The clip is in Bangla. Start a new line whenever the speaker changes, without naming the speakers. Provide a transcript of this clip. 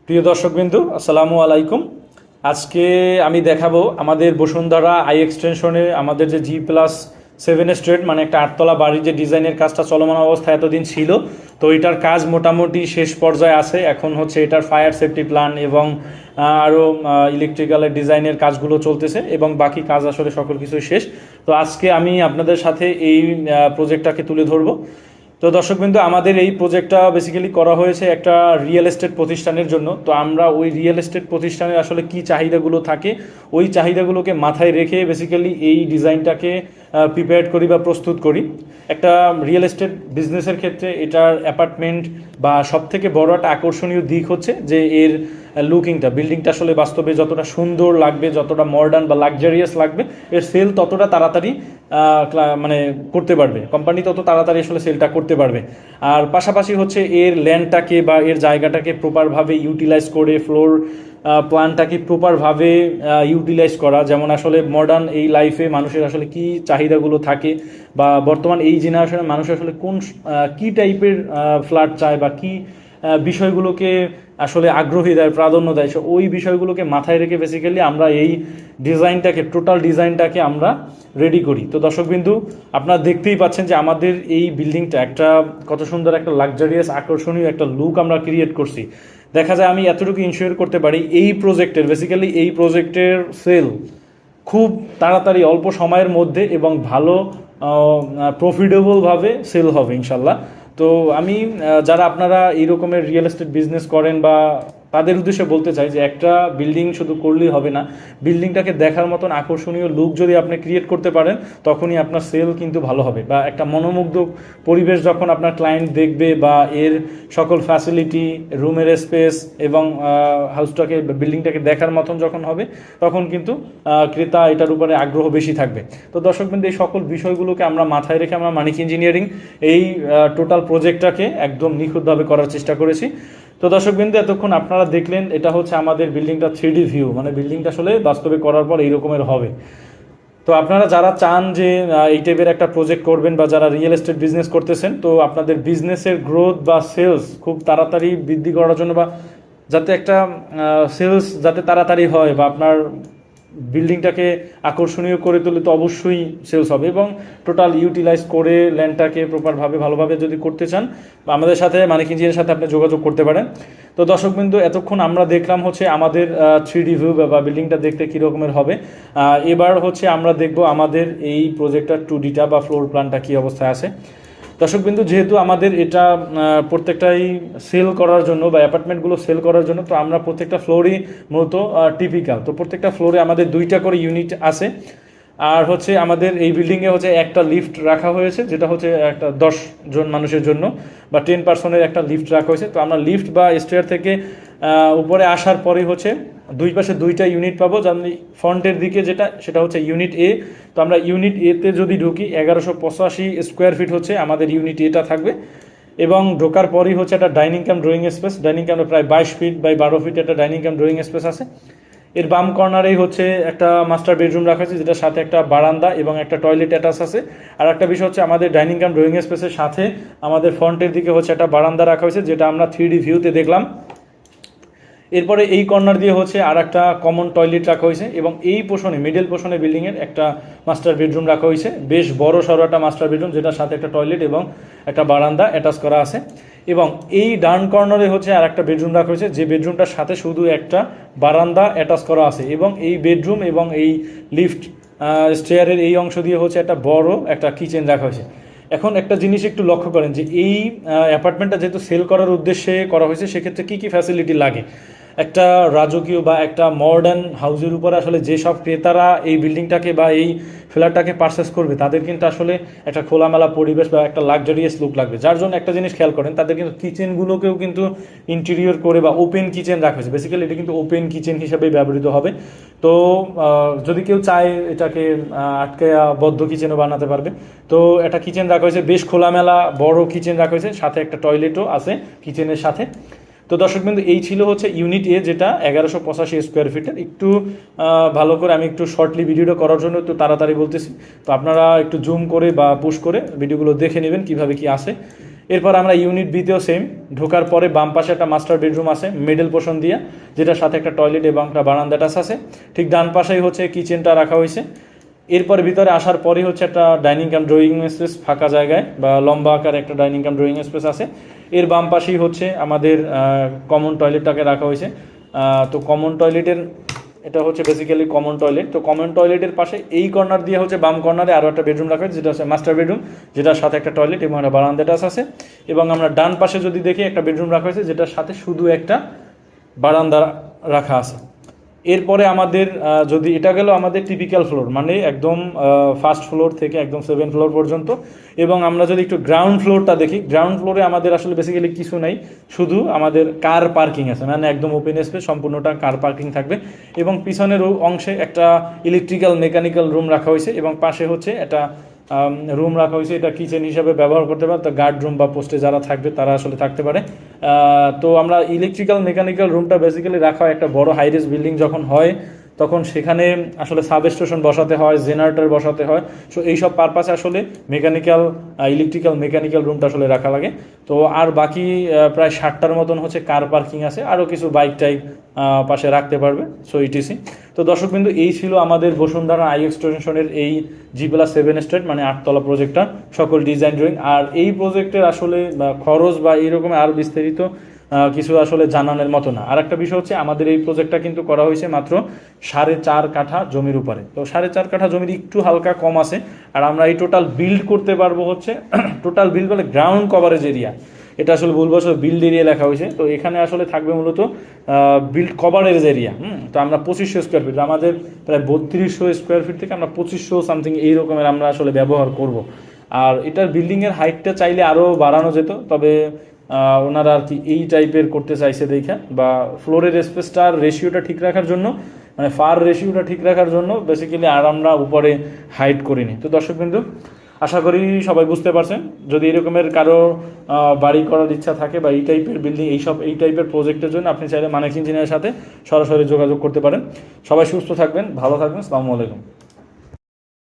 প্রিয় দর্শকবৃন্দু, আসসালামু আলাইকুম। আজকে আমি দেখাবো আমাদের বসুন্ধরা আই এক্সটেনশনে আমাদের যে G+7 স্ট্রেট মানে একটা আটতলা বাড়ির যে ডিজাইনের কাজটা চলমান অবস্থায় এতদিন ছিল, তো এটার কাজ মোটামুটি শেষ পর্যায়ে আছে। এখন হচ্ছে এটার ফায়ার সেফটি প্ল্যান এবং আরও ইলেকট্রিক্যালের ডিজাইনের কাজগুলো চলতেছে এবং বাকি কাজ আসলে সকল কিছুই শেষ। তো আজকে আমি আপনাদের সাথে এই প্রজেক্টটাকে তুলে ধরবো। তো দর্শকবৃন্দু, আমাদের এই প্রজেক্টটা বেসিক্যালি করা হয়েছে একটা রিয়েল এস্টেট প্রতিষ্ঠানের জন্য। তো আমরা ওই রিয়েল এস্টেট প্রতিষ্ঠানের আসলে কি চাহিদাগুলো থাকে, ওই চাহিদাগুলোকে মাথায় রেখে বেসিক্যালি এই ডিজাইনটাকে প্রিপেয়ার করি বা প্রস্তুত করি। একটা রিয়েল এস্টেট বিজনেসের ক্ষেত্রে এটার অ্যাপার্টমেন্ট বা সবথেকে বড় একটা আকর্ষণীয় দিক হচ্ছে যে এর লুকিংটা, বিল্ডিংটা আসলে বাস্তবে যতটা সুন্দর লাগবে, যতটা মডার্ন বা লাক্সারিয়াস লাগবে, এর সেল ততটা তাড়াতাড়ি মানে করতে পারবে কোম্পানি, তত তাড়াতাড়ি আসলে সেলটা করতে পারবে। আর পাশাপাশি হচ্ছে এর ল্যান্ডটাকে বা এর জায়গাটাকে প্রপারভাবে ইউটিলাইজ করে ফ্লোর প্ল্যানটাকে প্রপারভাবে ইউটিলাইজ করা। যেমন আসলে মডার্ন এই লাইফে মানুষের আসলে কি চাহিদাগুলো থাকে বা বর্তমান এই জেনারেশনের মানুষ আসলে কোন কি টাইপের ফ্ল্যাট চায় বা কি বিষয়গুলোকে আসলে আগ্রহী দেয়, প্রাধান্য দেয়, সো ওই বিষয়গুলোকে মাথায় রেখে বেসিক্যালি আমরা এই ডিজাইনটাকে, টোটাল ডিজাইনটাকে আমরা রেডি করি। তো দর্শকবিন্দু, আপনারা দেখতেই পাচ্ছেন যে আমাদের এই বিল্ডিংটা একটা কত সুন্দর একটা লাক্সারিয়াস আকর্ষণীয় একটা লুক আমরা ক্রিয়েট করছি। দেখা যায় আমি এতটুকু ইনশিওর করতে পারি এই প্রজেক্টের সেল খুব তাড়াতাড়ি অল্প সময়ের মধ্যে এবং ভালো প্রফিটেবলভাবে সেল হবে ইনশাল্লাহ। তো আমি যারা আপনারা এই রকমের রিয়েল এস্টেট বিজনেস করেন বা তাদের উদ্দেশ্যে বলতে চাই যে একটা বিল্ডিং শুধু করলেই হবে না, বিল্ডিংটাকে দেখার মতন আকর্ষণীয় লুক যদি আপনি ক্রিয়েট করতে পারেন তখনই আপনার সেল কিন্তু ভালো হবে। বা একটা মনোমুগ্ধক পরিবেশ যখন আপনার ক্লায়েন্ট দেখবে বা এর সকল ফ্যাসিলিটি, রুমের স্পেস এবং হাউসটাকে, বিল্ডিংটাকে দেখার মতন যখন হবে, তখন কিন্তু ক্রেতা এটার উপরে আগ্রহ বেশি থাকবে। তো দর্শকবৃন্দ, এই সকল বিষয়গুলোকে আমরা মাথায় রেখে আমরা মানিক ইঞ্জিনিয়ারিং এই টোটাল প্রজেক্টটাকে একদম নিখুঁতভাবে করার চেষ্টা করেছি। তো দর্শকবৃন্দ, এতক্ষণ আপনারা দেখলেন এটা হচ্ছে আমাদের বিল্ডিংটা 3D ভিউ, মানে বিল্ডিংটা আসলে বাস্তবে করার পর এই রকমের হবে। তো আপনারা যারা চান যে এই টাইপের একটা প্রজেক্ট করবেন বা যারা রিয়েল এস্টেট বিজনেস করতেছেন, তো আপনাদের বিজনেসের গ্রোথ বা সেলস খুব তাড়াতাড়ি বৃদ্ধি করার জন্য বা যাতে একটা সেলস যাতে তাড়াতাড়ি হয় বা আপনার বিল্ডিংটাকে আকর্ষণীয় করে তুলে, তো অবশ্যই সেলস হবে। এবং টোটাল ইউটিলাইজ করে ল্যান্ডটাকে প্রপারভাবে ভালোভাবে যদি করতে চান, বা আমাদের সাথে মানিক ইঞ্জিনিয়ারের সাথে আপনি যোগাযোগ করতে পারেন। তো দর্শকবৃন্দ, এতক্ষণ আমরা দেখলাম হচ্ছে আমাদের 3D ভিউ বা বিল্ডিংটা দেখতে কীরকমের হবে। এবার হচ্ছে আমরা দেখব আমাদের এই প্রজেক্টটার 2Dটা বা ফ্লোর প্ল্যানটা কী অবস্থায় আছে। দর্শকবৃন্দু, যেহেতু আমাদের এটা প্রত্যেকটাই সেল করার জন্য বা অ্যাপার্টমেন্টগুলো সেল করার জন্য, তো আমরা প্রত্যেকটা ফ্লোরই মূলত টিপিক্যাল। তো প্রত্যেকটা ফ্লোরে আমাদের 2টা করে ইউনিট আছে। আর হচ্ছে আমাদের এই বিল্ডিংয়ে হচ্ছে একটা লিফট রাখা হয়েছে, যেটা হচ্ছে একটা 10 জন মানুষের জন্য বা 10 পার্সনের একটা লিফট রাখা হয়েছে। তো আমরা লিফট বা স্টেয়ার থেকে উপরে আসার পরেই হচ্ছে দুই পাশে 2টা ইউনিট পাবো। যেমন ফ্রন্টের দিকে যেটা, সেটা হচ্ছে ইউনিট এ। তো আমরা ইউনিট এতে যদি ঢুকি, 1185 স্কোয়ার ফিট হচ্ছে আমাদের ইউনিট এটা থাকবে। এবং ঢোকার পরই হচ্ছে একটা ডাইনিং কাম ড্রয়িং স্পেস। ডাইনিং কামে প্রায় 22 ফিট বাই 12 ফিট একটা ডাইনিং কাম ড্রয়িং স্পেস আছে। এর বাম কর্নারেই হচ্ছে একটা মাস্টার বেডরুম রাখা আছে, যেটার সাথে একটা বারান্দা এবং একটা টয়লেট অ্যাটাচ আছে। আর একটা বিষয় হচ্ছে আমাদের ডাইনিং কাম ড্রয়িং স্পেসের সাথে আমাদের ফ্রন্টের দিকে হচ্ছে একটা বারান্দা রাখা হয়েছে, যেটা আমরা 3D ভিউতে দেখলাম। এরপরে এই কর্নার দিয়ে হচ্ছে আর একটা কমন টয়লেট রাখা হয়েছে এবং এই পোর্শনে, মিডল পোর্শনে বিল্ডিংয়ের একটা মাস্টার বেডরুম রাখা হয়েছে, বেশ বড় সড়ো একটা মাস্টার বেডরুম, যেটার সাথে একটা টয়লেট এবং একটা বারান্দা অ্যাটাচ করা আছে। এবং এই ডান কর্নারে হচ্ছে আর একটা বেডরুম রাখা হয়েছে, যে বেডরুমটার সাথে শুধু একটা বারান্দা অ্যাটাচ করা আছে। এবং এই বেডরুম এবং এই লিফট স্টেয়ারের এই অংশ দিয়ে হচ্ছে একটা বড় একটা কিচেন রাখা হয়েছে। এখন একটা জিনিস একটু লক্ষ্য করেন যে এই অ্যাপার্টমেন্টটা যেহেতু সেল করার উদ্দেশ্যে করা হয়েছে, সেক্ষেত্রে কী কী ফ্যাসিলিটি লাগে। একটা রাজকীয় বা একটা মডার্ন হাউসের উপরে আসলে যেসব ক্রেতারা এই বিল্ডিংটাকে বা এই ফ্ল্যাটটাকে পারচেস করবে, তাদের কিন্তু আসলে একটা খোলামেলা পরিবেশ বা একটা লাক্সারিয়াস লুক লাগবে। যার জন্য একটা জিনিস খেয়াল করেন, তাদের কিন্তু কিচেনগুলোকেও কিন্তু ইন্টেরিয়র করে বা ওপেন কিচেন রাখা হয়েছে। বেসিক্যালি এটা কিন্তু ওপেন কিচেন হিসাবেই ব্যবহৃত হবে। তো যদি কেউ চায় এটাকে আটকে বদ্ধ কিচেনও বানাতে পারবে। তো একটা কিচেন রাখা হয়েছে, বেশ খোলামেলা বড় কিচেন রাখা হয়েছে, সাথে একটা টয়লেটও আছে কিচেনের সাথে। তো দর্শকবৃন্দু, এই ছিল হচ্ছে ইউনিট এ, যেটা 1185 স্কোয়ার ফিটের। একটু ভালো করে আমি একটু শর্টলি ভিডিওটা করার জন্য একটু তাড়াতাড়ি বলতেছি, তো আপনারা একটু জুম করে বা পুশ করে ভিডিওগুলো দেখে নেবেন কীভাবে কি আসে। এরপর আমরা ইউনিট বিতেও সেম, ঢোকার পরে বাম পাশে একটা মাস্টার বেডরুম আছে মিডল পোর্শন দিয়ে, যেটার সাথে একটা টয়লেট এবং একটা বারান্দা টাচ আছে। ঠিক ডান পাশেই হচ্ছে কিচেনটা রাখা হয়েছে। এরপর ভিতরে আসার পরেই হচ্ছে একটা ডাইনিং কাম ড্রয়িং স্পেস ফাঁকা জায়গায় বা লম্বা আকারে একটা ডাইনিং কাম ড্রয়িং স্পেস আছে। এর বাম পাশেই হচ্ছে আমাদের কমন টয়লেটটাকে রাখা হয়েছে। তো কমন টয়লেটের এটা হচ্ছে বেসিক্যালি কমন টয়লেট। তো কমন টয়লেটের পাশে এই কর্নার দিয়ে হচ্ছে বাম কর্নারে আরও একটা বেডরুম রাখা হয়েছে, যেটা হচ্ছে মাস্টার বেডরুম, যেটার সাথে একটা টয়লেট এবং একটা বারান্দা টাচ আছে। এবং আমরা ডান পাশে যদি দেখি একটা বেডরুম রাখা হয়েছে, যেটার সাথে শুধু একটা বারান্দা রাখা আছে। এরপরে আমাদের যদি এটা গেল আমাদের টিপিক্যাল ফ্লোর, মানে একদম ফার্স্ট ফ্লোর থেকে একদম 7 ফ্লোর পর্যন্ত। এবং আমরা যদি একটু গ্রাউন্ড ফ্লোরটা দেখি, গ্রাউন্ড ফ্লোরে আমাদের আসলে বেসিক্যালি কিছু নাই, শুধু আমাদের কার পার্কিং আছে, মানে একদম ওপেন স্পেস, সম্পূর্ণটা কার পার্কিং থাকবে। এবং পিছনের অংশে একটা ইলেকট্রিক্যাল মেকানিক্যাল রুম রাখা হয়েছে এবং পাশে হচ্ছে একটা রুম রাখা হয়েছে, এটা কিচেন হিসাবে ব্যবহার করতে পারে। তো গার্ড রুম বা পোস্টে যারা থাকবে তারা আসলে থাকতে পারে। তো আমরা ইলেকট্রিক্যাল মেকানিক্যাল রুমটা বেসিক্যালি রাখা হয় একটা বড় হাইরেজ বিল্ডিং যখন হয়, তখন সেখানে আসলে সাব স্টেশন বসাতে হয়, জেনারেটর বসাতে হয়। সো এইসব পারপাসে আসলে ইলেকট্রিক্যাল মেকানিক্যাল রুমটা আসলে রাখা লাগে। তো আর বাকি প্রায় 60টার মতন হচ্ছে কার পার্কিং আছে, আরও কিছু বাইক টাইক পাশে রাখতে পারবে। So etc. তো দর্শকবিন্দু, এই ছিল আমাদের বসুন্ধরা আই এক্সটেনশনের এই G+7 স্টেট মানে 8তলা প্রজেক্টটা, সকল ডিজাইন ড্রয়িং। আর এই প্রজেক্টের আসলে খরচ বা এইরকম আর বিস্তারিত কিছু আসলে জানানোর মতো না। আর একটা বিষয় হচ্ছে আমাদের এই প্রজেক্টটা কিন্তু করা হয়েছে মাত্র 4.5 কাঠা জমির উপরে। তো 4.5 কাঠা জমির একটু হালকা কম আছে। আর আমরা এই টোটাল বিল্ড করতে পারবো হচ্ছে টোটাল বিল্ড বলে গ্রাউন্ড কভারেজ এরিয়া, এটা আসলে ভুলবো, বিল্ড এরিয়া লেখা হয়েছে। তো এখানে আসলে থাকবে মূলত বিল্ড কভারেজ এরিয়া। তো আমরা 2500 স্কোয়ার ফিট, আমাদের প্রায় 3200 স্কোয়ার ফিট থেকে আমরা 2500 সামথিং এই রকমের আমরা আসলে ব্যবহার করব। আর এটার বিল্ডিংয়ের হাইটটা চাইলে আরও বাড়ানো যেত, তবে ওনারা আর কি এই টাইপের করতে চাইছে দেখা, বা ফ্লোরের স্পেসটার রেশিওটা ঠিক রাখার জন্য, মানে ফার রেশিওটা ঠিক রাখার জন্য বেসিক্যালি আর আমরা উপরে হাইট করিনি। তো দর্শকবিন্দু, আশা করি সবাই বুঝতে পারছেন। যদি এরকমের কারো বাড়ি করার ইচ্ছা থাকে বা এই টাইপের বিল্ডিং এই টাইপের প্রজেক্টের জন্য, আপনি চাইলে মানেক ইঞ্জিনিয়ারের সাথে সরাসরি যোগাযোগ করতে পারেন। সবাই সুস্থ থাকবেন, ভালো থাকবেন। আসসালামু আলাইকুম।